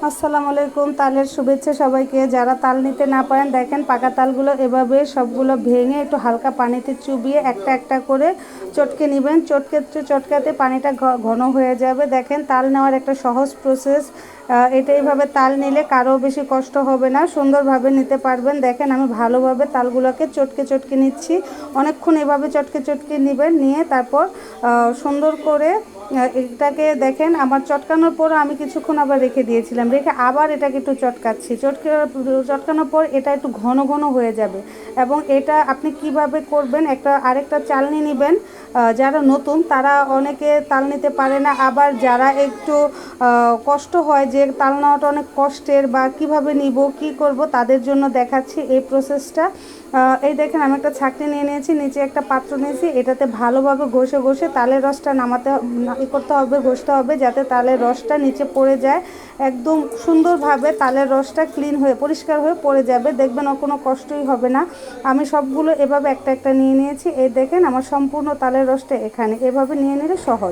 আসসালামু আলাইকুম। তালের শুভেচ্ছা সবাইকে। যারা তাল নিতে না পারেন, দেখেন পাকা তালগুলো এভাবে সবগুলো ভেঙে একটু হালকা পানিতে চুবিয়ে একটা একটা করে চটকে নেবেন। চটকাতে পানিটা ঘন হয়ে যাবে। দেখেন তাল নেওয়ার একটা সহজ প্রসেস। এটা এইভাবে তাল নিলে কারো বেশি কষ্ট হবে না, সুন্দরভাবে নিতে পারবেন। দেখেন আমি ভালোভাবে তালগুলোকে চটকে নিচ্ছি। অনেকক্ষণ এভাবে চটকে নেবেন, নিয়ে তারপর সুন্দর করে এটাকে দেখেন আমার চটকানোর পর আমি কিছুক্ষণ আবার রেখে দিয়েছিলাম, রেখে আবার এটাকে একটু চটকাচ্ছি। চটকানোর পর এটা একটু ঘন ঘন হয়ে যাবে। এবং এটা আপনি কিভাবে করবেন, আরেকটা চালনি নেবেন। যারা নতুন তারা অনেকে তাল নিতে পারে না, আবার যারা একটু কষ্ট হয় যে তাল নেওয়াটা অনেক কষ্টের বা কিভাবে নিব কি করব, তাদের জন্য দেখাচ্ছি এই প্রসেসটা। এই দেখেন আমি একটা ছাঁকনি নিয়ে নিয়েছি, নিচে একটা পাত্র নিয়েছি। এটাতে ভালোভাবে ঘষে তালের রসটা করতে হবে, ঘষতে হবে যাতে তালের রসটা নিচে পড়ে যায়। একদম সুন্দরভাবে তালের রসটা ক্লিন হয়ে পরিষ্কার হয়ে পড়ে যাবে, দেখবেন কোনো কষ্টই হবে না। আমি সবগুলো এভাবে একটা একটা নিয়ে নিয়েছি। এই দেখেন আমার সম্পূর্ণ তালের রসটা এখানে, এভাবে নিয়ে নিলে সহজ।